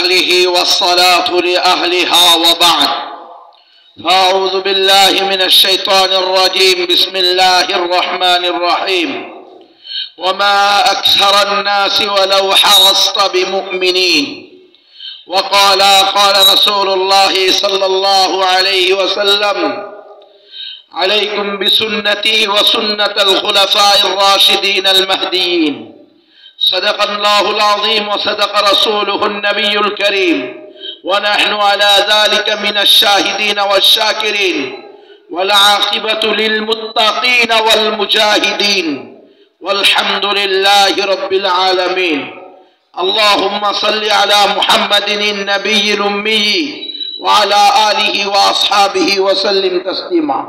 لأهله والصلاة لأهلها وبعد. فأعوذ بالله من الشيطان الرجيم. بسم الله الرحمن الرحيم. وما أكثر الناس ولو حرصت بمؤمنين. وقال رسول الله صلى الله عليه وسلم: عليكم بسنتي وسنة الخلفاء الراشدين المهديين. صدق الله العظيم وصدق رسوله النبي الكريم، ونحن على ذلك من الشاهدين والشاكرين، والعاقبة للمتقين والمجاهدين، والحمد لله رب العالمين. اللهم صل على محمد النبي الأمي وعلى آله وأصحابه وسلم تسليما।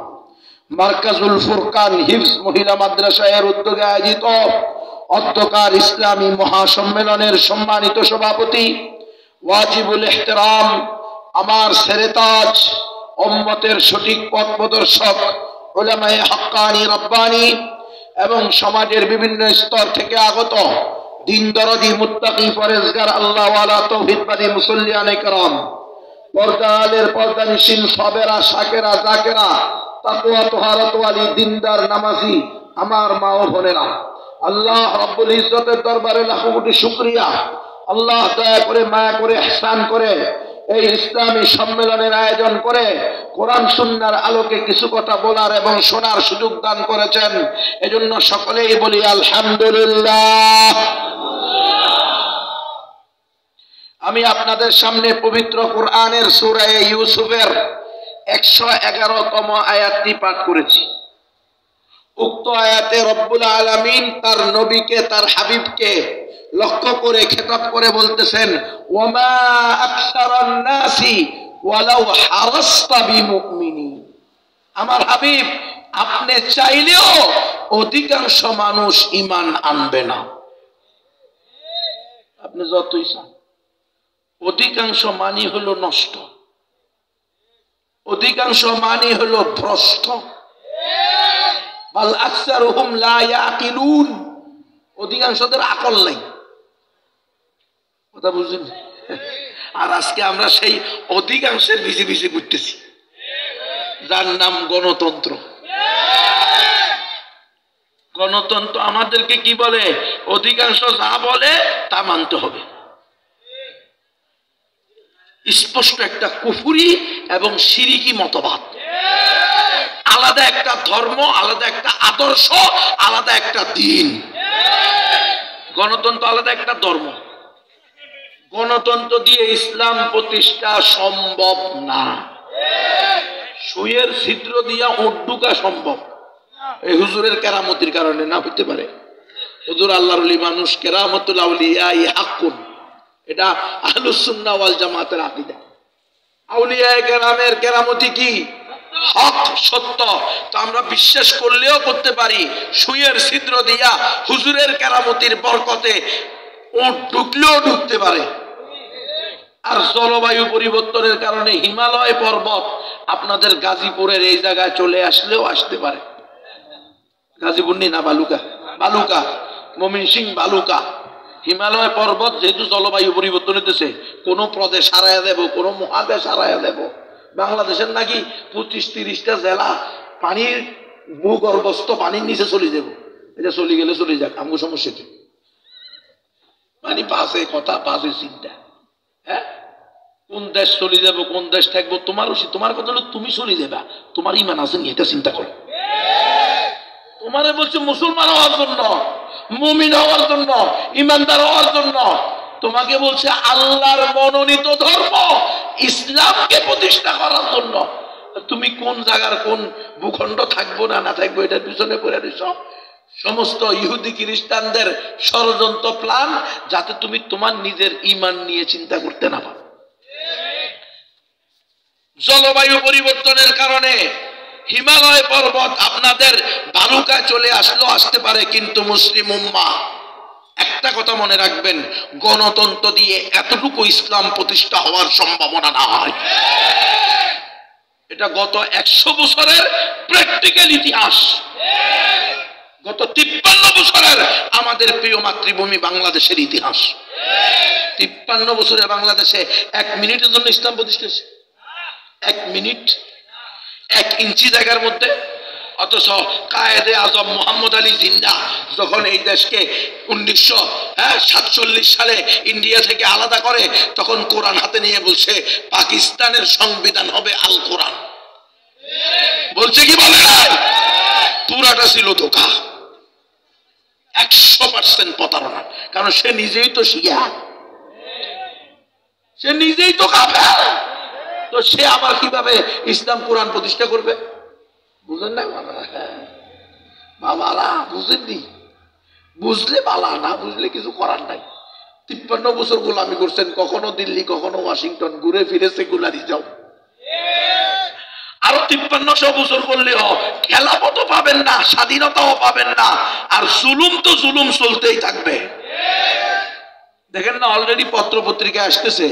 মার্কাজুল ফুরকান হিফজ মহিলা মাদ্রাসার উদ্যোগে আয়োজিত অধ্যকার ইসলামী মহাসম্মেলনের সম্মানিত সভাপতি ওয়াজিবুল ইহতিরাম, আমার সেরেতাজ, উম্মতের সঠিক পথ প্রদর্শক উলামায়ে হাক্কানি রব্বানি এবং সমাজের বিভিন্ন স্তর থেকে আগত দিন দরদি মুত্তাকি পরেজগার আল্লাহওয়ালা তৌহিদবাদী মুসল্লিয়ানে কেরাম, পর্দালের পর্দানিশীন সাবেরা শাকেরা জাকেরা তাকওয়া তহারতওয়ালি দিনদার নামাজি আমার মা ও বোনেরা, আল্লাহ রাব্বুল ইজ্জতের দরবারে লাখো কোটি শুকরিয়া। আল্লাহ দয়া করে মায়া করে ইহসান করে এই ইসলামী সম্মেলনের আয়োজন করে কোরআন সুন্নাহর আলোকে কিছু কথা বলার এবং শোনার সুযোগ দান করেছেন। এজন্য সকলেই বলি আলহামদুলিল্লাহ। আমি আপনাদের সামনে পবিত্র কোরআনের সূরা ইউসুফের 111তম আয়াতটি পাঠ করেছি। উক্ত আয়াতে রব্বুল আলামিন তার নবীকে, তার হাবিবকে লক্ষ্য করে খেতাব করে বলতেছেন, ওয়ামা আকসারান নাসি ওয়ালাউ হারাসতা বিমুমিনিন। আমার হাবিব, আপনি চাইলেও অধিকাংশ মানুষ ঈমান আনবে না। আপনি যতই চান, অধিকাংশ মানি হলো নষ্ট, অধিকাংশ মানি হলো ভ্রষ্ট। বাল আকসারুহুম লা ইয়াকিলুন, অধিকাংশদের আকল নাই। কথা বুঝলেন? আর আজকে আমরা সেই অধিকাংশের ভিজে ভিজে ঘুরতেছি, যার নাম গণতন্ত্র। গণতন্ত্র আমাদেরকে কি বলে? অধিকাংশ যা বলে তা মানতে হবে। স্পষ্ট একটা কুফরি এবং শিরিকি মতবাদ। আলাদা একটা ধর্ম, আলাদা একটা আদর্শ, আলাদা একটা দিন। গণতন্ত্র আলাদা একটা ধর্ম। গণতন্ত্র দিয়ে ইসলাম প্রতিষ্ঠা সম্ভব না। সুয়ের ছিদ্র দিয়া উট ঢুকা সম্ভব, এই হুজুরের কেরামতির কারণে না হইতে পারে। হুজুর আল্লাহর ওলি মানুষ, কেরামতুল আউলিয়া হাক্কুন, এটা আহলুস সুন্নাহ ওয়াল জামাতের আকীদা। আউলিয়া কেরামের কেরামতি কি? হক, সত্য। তো আমরা বিশ্বাস করলেও করতে পারি সুয়ের ছিদ্র দিয়া হুজুরের কেরামতির বরকতে উট ঢুকলেও ঢুকতে পারে। আর জলবায়ু পরিবর্তনের কারণে হিমালয় পর্বত আপনাদের গাজীপুরের এই জায়গায় চলে আসলেও আসতে পারে। গাজীপুর নি না, বালুকা, বালুকা, ময়মনসিংহ বালুকা। হিমালয় পর্বত যেহেতু জলবায়ু পরিবর্তন হইতেছে, কোন প্রদেশ হারাইয়া দেব, কোন মহাদেশ হারাইয়া দেব। বাংলাদেশের নাকি 25-30টা জেলা পানির ভূগর্ভস্থ পানির নিচে চলে যাব। এটা চলে গেলে চলে যাক, আমার সমস্যা কি? মানে বাজে কথা, বাজে চিন্তা। হ্যাঁ, কোন দেশ চলে যাব, কোন দেশ থাকবো, তোমার কথা হলো তুমি চলে যাবা। তোমার ইমান আছে নি? এটা চিন্তা করো। তোমারে বলছে মুসলমান হওয়ার জন্য, মুমিন হওয়ার জন্য, ইমানদার হওয়ার জন্য। তোমাকে বলছে আল্লাহর মনোনীত ধর্ম ইসলামকে প্রতিষ্ঠা করার জন্য। তুমি কোন জায়গার কোন ভূখণ্ড থাকবো না না থাকবো এটার পিছনে পড়ে রইছ। সমস্ত ইহুদি খ্রিস্টানদের ষড়যন্ত্র প্ল্যান, যাতে তুমি তোমার নিজের ঈমান নিয়ে চিন্তা করতে না পারো। জলবায়ু পরিবর্তনের কারণে হিমালয় পর্বত আপনাদের বালুকায় চলে আসলেও আসতে পারে, কিন্তু মুসলিম উম্মাহ একটা কথা মনে রাখবেন, গণতন্ত্র দিয়ে এতটুকু ইসলাম প্রতিষ্ঠা হওয়ার সম্ভাবনা নাই। এটা গত 100 বছরের প্র্যাকটিক্যাল ইতিহাস। গত 53 বছরের আমাদের প্রিয় মাতৃভূমি বাংলাদেশের ইতিহাস। 53 বছরে বাংলাদেশে 1 মিনিটের জন্য ইসলাম প্রতিষ্ঠা হয়েছে। 1 মিনিট, 1 ইঞ্চি জায়গার মধ্যে। অথচ কায়েদে আজম মোহাম্মদ আলী জিন্নাহ যখন এই দেশকে 1947 সালে ইন্ডিয়া থেকে আলাদা করে, তখন কোরআন হাতে নিয়ে বলছে পাকিস্তানের সংবিধান হবে আল কোরআন। বলছে কি বলে নাই? পুরাটা ছিল ধোঁকা, 100% প্রতারণা। কারণ সে নিজেই তো শিয়া, সে নিজেই তো কাফের, তো সে আবার কিভাবে ইসলাম কোরআন প্রতিষ্ঠা করবে? বুঝেন না বাবারা? বুঝেননি? বুঝলে বালা, না বুঝলে কিছু করার নাই। 53 বছর গোলামি করছেন, কখনো দিল্লি কখনো ওয়াশিংটন, ঘুরে ফিরে সেকুলারিজম। আরো 5300 বছর করলেও খেলাফতও পাবেন না, স্বাধীনতাও পাবেন না, আর জুলুম তো জুলুম চলতেই থাকবে। দেখেন না, অলরেডি পত্র পত্রিকা আসতেছে,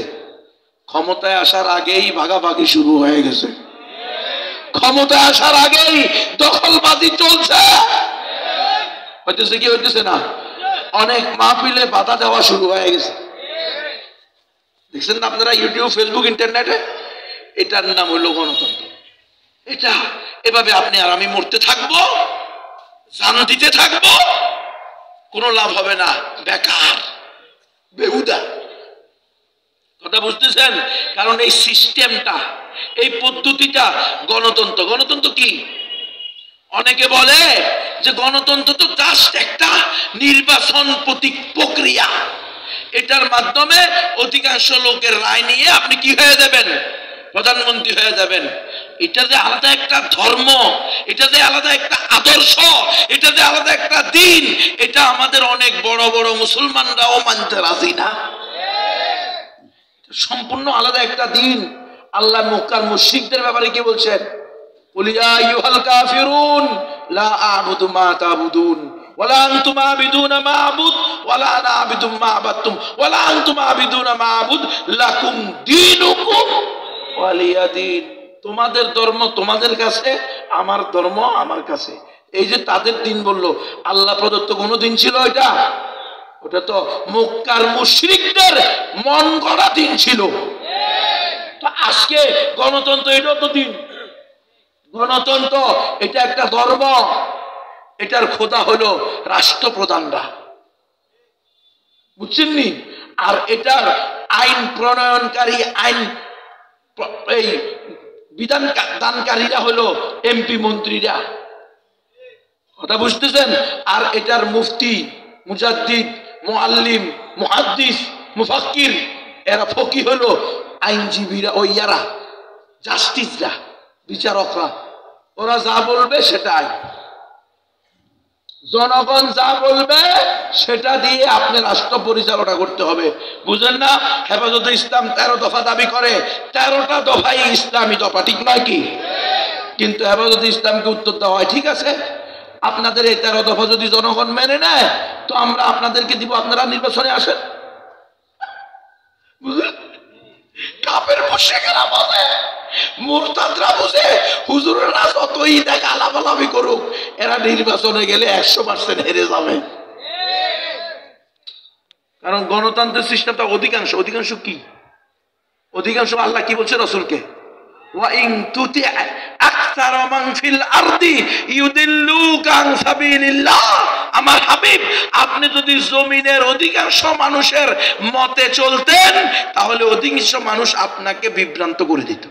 ক্ষমতায় আসার আগেই ভাগাভাগি শুরু হয়ে গেছে, ক্ষমতায় আসার আগেই দখলবাজি চলছে। হইতেছে কি হইতেছে না? অনেক মাহফিলে বাধা দেওয়া শুরু হয়ে গেছে। দেখছেন না আপনারা ইউটিউব, ফেসবুক, ইন্টারনেটে? এটার নাম হইল গণতন্ত্র। এটা এভাবে আপনি আর আমি মরতে থাকবো, জান দিতে থাকবো, কোনো লাভ হবে না, বেকার, বেহুদা। কথা বুঝতেছেন? কারণ এই সিস্টেমটা, এই পদ্ধতিটা গণতন্ত্র। গণতন্ত্র কি? অনেকে বলে যে গণতন্ত্র তো জাস্ট একটা নির্বাচন প্রক্রিয়া, এটার মাধ্যমে অধিকাংশ লোকের রায় নিয়ে আপনি কি হয়ে যাবেন? প্রধানমন্ত্রী হয়ে যাবেন। এটা যে আলাদা একটা ধর্ম, এটা যে আলাদা একটা আদর্শ, এটা যে আলাদা একটা দিন, এটা আমাদের অনেক বড় বড় মুসলমানরাও মানতে রাজি না। সম্পূর্ণ আলাদা একটা দিন। আল্লাহ মক্কার মুশরিকদের ব্যাপারে কি বলছেন? কুলিয়া আইয়ুহাল কাফিরুন লা আ'বুদু মা তা'বুদুন ওয়ালা আনতুম আ'বিদুনা মা আ'বুদ ওয়ালা আনা আ'বিদু মা আ'বাদতুম ওয়ালা আনতুম আ'বিদুনা মা আ'বুদ লাকুম দীনুকুম ওয়ালিয়া দীন। তোমাদের ধর্ম তোমাদের কাছে, আমার ধর্ম আমার কাছে। এই যে তাদের দিন বলল, আল্লাহ প্রদত্ত কোন দিন ছিল এটা? ওটা তো মক্কার মুশরিকদের মন গড়া দিন ছিল। তো আজকে গণতন্ত্র, এটাও তো দিন। গণতন্ত্র এটা একটা ধর্ম, এটার খোদা হলো রাষ্ট্রপ্রধানরা, বুঝছেননি? আর এটার আইন প্রণয়নকারী, আইন এই বিধান দানকারীরা হলো এমপি মন্ত্রীরা। কথা বুঝতেছেন? আর এটার মুফতি, মুজাদ্দিদ, মুআল্লিম, মুহাদ্দিস, মুফাক্কির, এরা ফকি হলো আইনজীবীরা, ওই ইয়ারা জাস্টিসরা, বিচারকরা। ওরা যা বলবে সেটাই, জনগণ যা বলবে সেটা দিয়ে আপনি রাষ্ট্র পরিচালনা করতে হবে। বুঝেন না? হেফাজতে ইসলাম 13 দফা দাবি করে, 13টা দফাই ইসলামী দফা, ঠিক নয় কি? কিন্তু হেফাজতে ইসলামকে উত্তর দেওয়া হয়, ঠিক আছে, আপনাদের এই 13 দফা যদি জনগণ মেনে নেয় তো আমরা আপনাদেরকে দিব, আপনারা নির্বাচনে আসেন। কাফের মুশরিকরা বলে, মুরতাদরা বুঝে, হুজুরেরা যতই দেখ আলাপালাপি করুক, এরা নির্বাচনে গেলে 100% হেরে যাবে। কারণ গণতন্ত্রের সিস্টেমটা অধিকাংশ কি? অধিকাংশ আল্লাহ কি বলছে রাসূলকে? ওয়া ইন তুতি আকসারা মান ফিল আরদি ইউদিল্লুকা আন সাবিলিল্লাহ। আমার হাবিব, আপনি যদি জমিনের অধিকাংশ মানুষের মতে চলতেন তাহলে অধিকাংশ মানুষ আপনাকে বিভ্রান্ত করে দিত।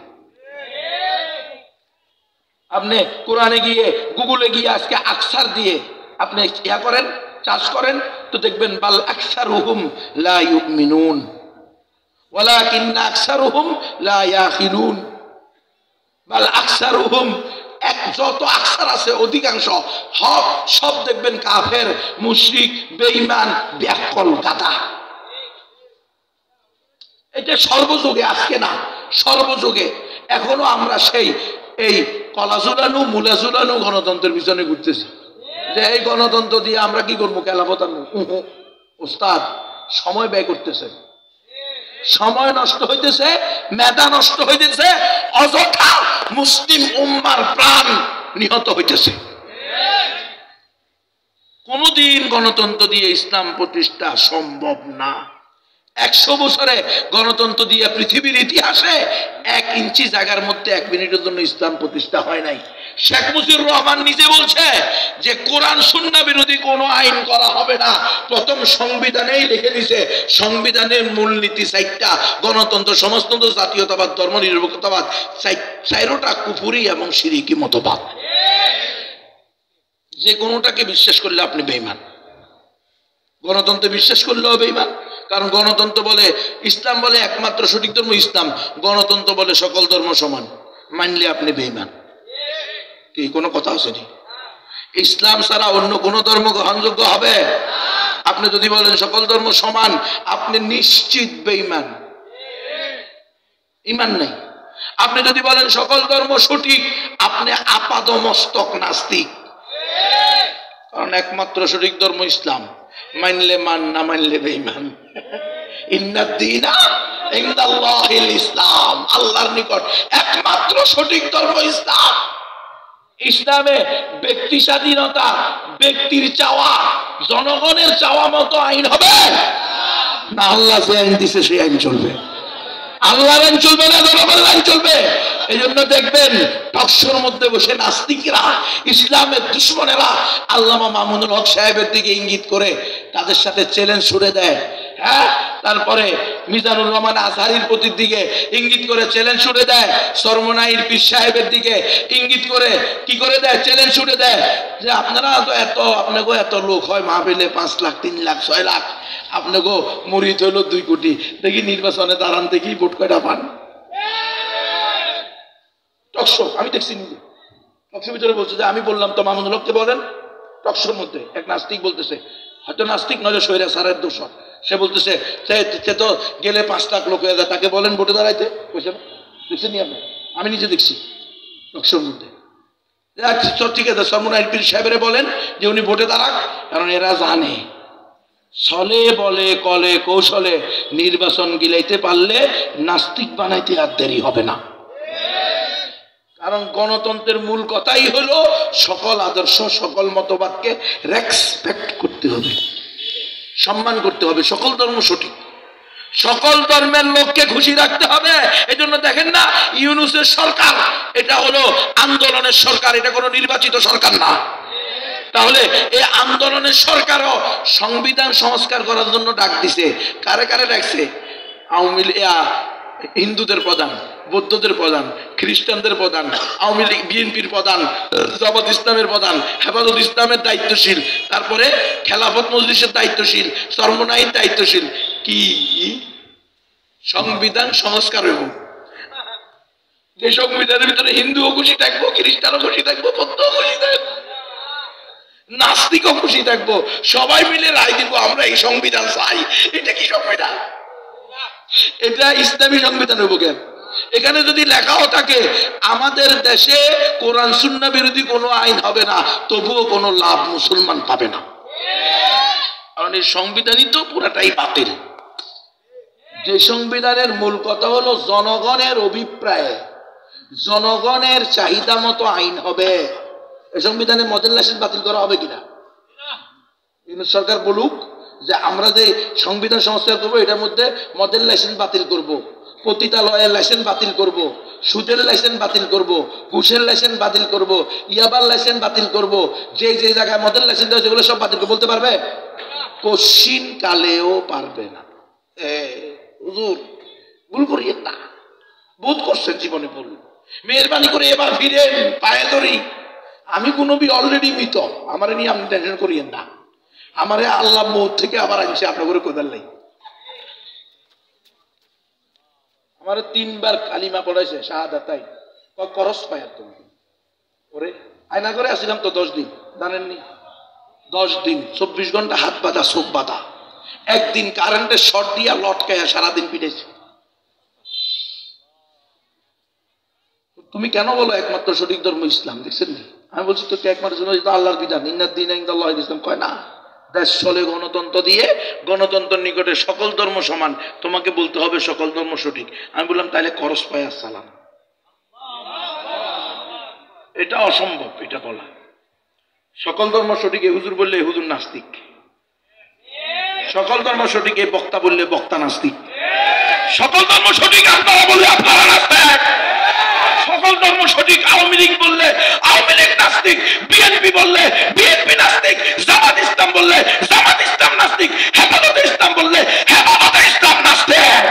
আপনি কোরআনে গিয়ে, গুগলে গিয়ে আজকে আকসার দিয়ে আপনি ইয়া করেন, চাষ করেন, তো দেখবেন বাল আকসারুহুম লা ইউমিনুন ওয়ালাকিন্না আকসারুহুম লা ইয়াকিলুন। বাল আকসারুহুম, যত আকসার আছে অধিকাংশ হক সব দেখবেন কাফের, মুশরিক, বেঈমান, ব্যাককল, গাদা। এটা সর্বযুগে, আজকে না, সর্বযুগে। এখনো আমরা সেই এই কলাজুলানু মুলাজুলানু গণতন্ত্রের পিছনে ঘুরতেছি, যে এই গণতন্ত্র দিয়ে আমরা কি করবো, খেলাফত আনবো। ওস্তাদ, সময় ব্যয় করতেছে, সময় নষ্ট হইতেছে, মেধা নষ্ট হইতেছে, অযথা মুসলিম উম্মার প্রাণ নিহত হইতেছে। কোনদিন গণতন্ত্র দিয়ে ইসলাম প্রতিষ্ঠা সম্ভব না। 100 বছরে গণতন্ত্র দিয়ে পৃথিবীর ইতিহাসে 1 ইঞ্চি জায়গার মধ্যে 1 মিনিটের জন্য ইসলাম প্রতিষ্ঠা হয় নাই। শেখ মুজিবুর রহমান নিজে বলছে যে কোরআন সুন্নাহ বিরোধী কোনো আইন করা হবে না। প্রথম সংবিধানেই লিখে দিয়েছে সংবিধানের মূলনীতি 4টা, গণতন্ত্র, সমাজতন্ত্র, জাতীয়তাবাদ, ধর্মনিরপেক্ষতাবাদ, 4টা কুফরি এবং শিরকি মতবাদ। যে কোনোটাকে বিশ্বাস করলে আপনি বেঈমান, গণতন্ত্রে বিশ্বাস করলেও বেঈমান। কারণ গণতন্ত্র বলে, ইসলাম বলে একমাত্র সঠিক ধর্ম ইসলাম, গণতন্ত্র বলে সকল ধর্ম সমান, মানলে আপনি বেঈমান। কি কোনো কথা আছে? ইসলাম ছাড়া অন্য কোন ধর্ম গ্রহণযোগ্য হবে? আপনি যদি বলেন সকল ধর্ম সমান, আপনি নিশ্চিত বেঈমান, ঈমান নাই। আপনি যদি বলেন সকল ধর্ম সঠিক, আপনি আপাদমস্তক নাস্তিক। কারণ একমাত্র সঠিক ধর্ম ইসলাম, মানলে মান, না মানলে বেঈমান। ইন্নাদ-দীনা ইনদাল্লাহিল ইসলাম, আল্লাহর নিকট একমাত্র সঠিক ধর্ম ইসলাম। ইসলামে ব্যক্তি স্বাধীনতা, ব্যক্তির চাওয়া, জনগণের চাওয়া মতো আইন হবে না। আল্লাহ যে আইন দিছে সেই আইন চলবে, আল্লাহর আইন চলবে না, জনগণের আইন চলবে। এই জন্য দেখবেন টকশোর মধ্যে বসে নাস্তিকরা, ইসলামের দুশ্মনেরা আল্লামা মামুনুল হক সাহেবের দিকে ইঙ্গিত করে তাদের সাথে চ্যালেঞ্জ ছুড়ে দেয়। হ্যাঁ, তারপরে মিজানুর রহমান আজহারির প্রতি দিকে ইঙ্গিত করে চ্যালেঞ্জ ছুড়ে দেয়। সরমনাইর পীর সাহেবের দিকে ইঙ্গিত করে কি করে দেয়? চ্যালেঞ্জ ছুড়ে দেয় যে আপনারা তো আপনাকে এত লোক হয় মাহফিলে, 5 লাখ, 3 লাখ, 6 লাখ, আপনাকে মুরিদ হইল 2 কোটি, দেখি নির্বাচনে দাঁড়ান, দেখি ভোট কয়টা পান। টকশো আমি দেখছি নিজে, টকশোর ভিতরে বলছে যে আমি বললাম তো মামুনুল হককে বলেন। টকশোর মধ্যে এক নাস্তিক বলতেছে, হয়তো নাস্তিক নয়, সৈরা সারের দোষর, সে বলতেছে সে তো গেলে 5 লাখ লোক হয়ে যায়, তাকে বলেন ভোটে দাঁড়াইতে। বুঝছেন? দেখছেন আপনি? আমি নিজে দেখছি টকশোর মধ্যে। ঠিক আছে, সরমুনাইর পীর সাহেবের বলেন যে উনি ভোটে দাঁড়াক, কারণ এরা জানে ছলে বলে কলে কৌশলে নির্বাচন গিলাইতে পারলে নাস্তিক বানাইতে আর দেরি হবে না। কারণ গণতন্ত্রের মূল কথাই হলো সকল আদর্শ, সকল মতবাদকে রেসপেক্ট করতে হবে, সম্মান করতে হবে। সকল ধর্ম সঠিক, সকল ধর্মের লোককে খুশি রাখতে হবে। এই জন্য দেখেন না, ইউনূসের সরকার এটা হলো আন্দোলনের সরকার, এটা কোনো নির্বাচিত সরকার না। তাহলে এই আন্দোলনের সরকারও সংবিধান সংস্কার করার জন্য ডাক দিছে। কারে কারে ডাকছে? আওয়ামী লীগ, হিন্দুদের প্রধান, বৌদ্ধদের প্রধান, খ্রিস্টানদের প্রধান, আওয়ামী লীগ, বিএনপির প্রধান, জামাত ইসলামের প্রধান, হেফাজত ইসলামের দায়িত্বশীল, তারপরে খেলাফত মজলিসের দায়িত্বশীল, চরমনাইর দায়িত্বশীল। কি সংবিধান সংস্কার হইব? যে সংবিধানের ভিতরে হিন্দুও খুশি থাকবো, খ্রিস্টানও খুশি থাকবো, বৌদ্ধও খুশি থাকবো, নাস্তিকও খুশি থাকবো, সবাই মিলে রায় দিব আমরা এই সংবিধান চাই। এটা কি সংবিধান? এটা ইসলামী সংবিধান হইব কেন? এখানে যদি লেখাও থাকে আমাদের দেশে কোরআন সুন্নাহ বিরোধী কোনো আইন হবে না, তবুও কোনো লাভ মুসলমান পাবে না। কারণ এই সংবিধানই তো পুরাটাই বাতিল। যে সংবিধানের মূল কথা হলো জনগণের অভিপ্রায়ে, জনগণের চাহিদা মতো আইন হবে। এই সংবিধানে মডেল লাইসেন্স বাতিল করা হবে কিনা? সরকার বলুক যে আমরা যে সংবিধান সংস্কার করবো এটার মধ্যে মডেল লাইসেন্স বাতিল করব, পতিতালয়ের লাইসেন্স বাতিল করব, সুদের লাইসেন্স বাতিল করব, ঘুষের লাইসেন্স বাতিল করব, ইয়াবার লাইসেন্স বাতিল করব, যে যে জায়গায় মডেল লাইসেন্স দেওয়া সেগুলো সব বাতিল করবো, বলতে পারবে? কোশ্চিন কালেও পারবে না। হুজুর ভুল করিয়েন না, বোধ করছেন জীবনে ভুল, মেহরবানি করে এবার ফিরেন, পায়ে ধরি। আমি কোন নবী অলরেডি মৃত, আমার নিয়ে আপনি টেনশন করিয়েন না। আমারে আল্লাহ মৌত থেকে আবার আনছে, আপনার করে কোদাল নাই। আমার 3 বার কালিমা পড়াইছে শাহাদাত, তাই করস পাই আর তুমি ওরে আয়না করে আসছিলাম তো 10 দিন, জানেননি? 10 দিন 24 ঘন্টা হাত বাঁধা, চোখ বাঁধা। একদিন কারেন্টের শর্ট দিয়া লটকাইয়া সারাদিন পিটাইছে। তুমি কেন বলো একমাত্র সঠিক ধর্ম ইসলাম? দেখছেন? আমি বলছি তো একমাত্র আল্লাহর বিধান, ইন্নাদ-দীনা ইনদাল্লাহিল ইসলাম। কয় না, দেশ চলে গণতন্ত্র দিয়ে, গণতন্ত্রের নিকটে সকল ধর্ম সমান, তোমাকে বলতে হবে সকল ধর্ম সঠিক। আমি বললাম তাহলে করস পায় সালাম। এটা অসম্ভব এটা বলা। সকল ধর্ম সঠিক এ হুজুর বললে এ হুজুর নাস্তিক। সকল ধর্ম সঠিক এই বক্তা বললে বক্তা নাস্তিক, সকল ধর্ম সঠিক আপনারা বললে আপনারা নাস্তিক, সকল ধর্ম সঠিক আওয়ামী লীগ বললে আওয়ামী লীগ নাস্তিক, বিএনপি বললে বিএনপি নাস্তিক, জামাত ইসলাম বললে জামাত ইসলাম নাস্তিক, হেফাজত ইসলাম বললে হেফাজত ইসলাম নাস্তিক।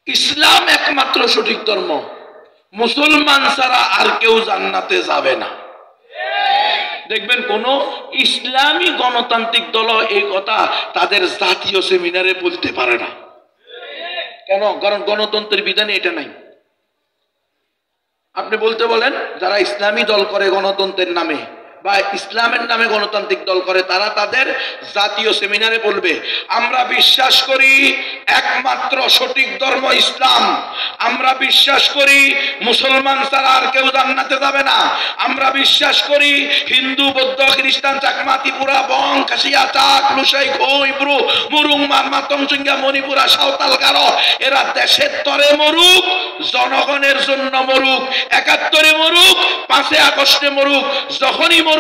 ইসলাম একমাত্র সঠিক ধর্ম, মুসলমান ছাড়া আর কেউ জান্নাতে যাবে না। দেখবেন কোন ইসলামী গণতান্ত্রিক দল এই কথা তাদের জাতীয় সেমিনারে বলতে পারে না। কেন? কারণ গণতন্ত্রের বিধানে এটা নাই। আপনি বলতে বলেন যারা ইসলামী দল করে গণতন্ত্রের নামে বা ইসলামের নামে গণতান্ত্রিক দল করে, তারা তাদের জাতীয় সেমিনারে বলবে আমরা বিশ্বাস করি একমাত্র সঠিক ধর্ম ইসলাম, আমরা বিশ্বাস করি মুসলমান ছাড়া আর কেউ জান্নাতে যাবে না, আমরা বিশ্বাস করি হিন্দু বৌদ্ধ খ্রিস্টান চাকমা ত্রিপুরা বং খাসিয়া চাক লুসাই খইব্রু মুরুং মারমা তংচুঙ্গা মণিপুরা সাঁওতাল গারো এরা দেশের তরে মরুক, জনগণের জন্য মরুক, ৭১ মরুক, ৫ আগস্টে মরুক, যখনই মরুক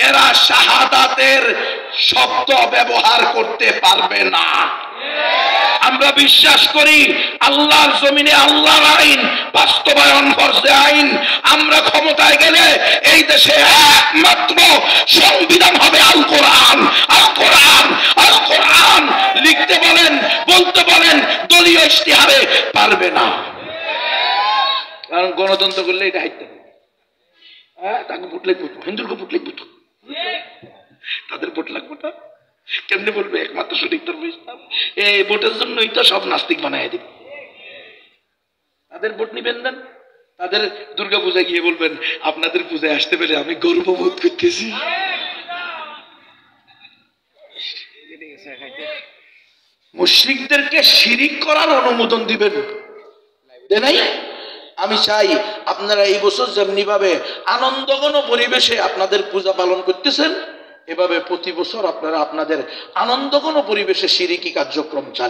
এরা শাহাদাতের শব্দ ব্যবহার করতে পারবে না। আমরা বিশ্বাস করি আল্লাহর জমিনে আল্লাহর আইন বাস্তবায়ন ফরজে আইন। আমরা ক্ষমতায় গেলে এই দেশে একমাত্র সংবিধান হবে আল কোরআন। আল কোরআন, আল কোরআন লিখতে বলেন, বলতে বলেন, দলীয় ইশতেহারে পারবে না। কারণ গণতন্ত্র করলে এটা হাইতে হবে। তাকে ভোট লাগবে, হিন্দুকে ভোট লাগবে তো, তাদের ভোট লাগবে না। কেমনি বলবে একমাত্র সঠিক ধর্ম ইসলাম? এই ভোটের জন্যই তো সব নাস্তিক বানায় দিবে। তাদের ভোট নিবেন দেন, তাদের দুর্গা পূজায় গিয়ে বলবেন আপনাদের পূজায় আসতে পেরে আমি গর্ববোধ করতেছি। মুশরিকদেরকে শিরিক করার অনুমোদন দিবেন নাই? আমি চাই আপনারা এই বছর যেমনি ভাবে আনন্দঘন পরিবেশে আপনাদের পূজা পালন করতেছেন, এভাবে প্রতি বছর আপনারা আপনাদের আনন্দঘন পরিবেশে শিরকি কার্যক্রম চালিয়ে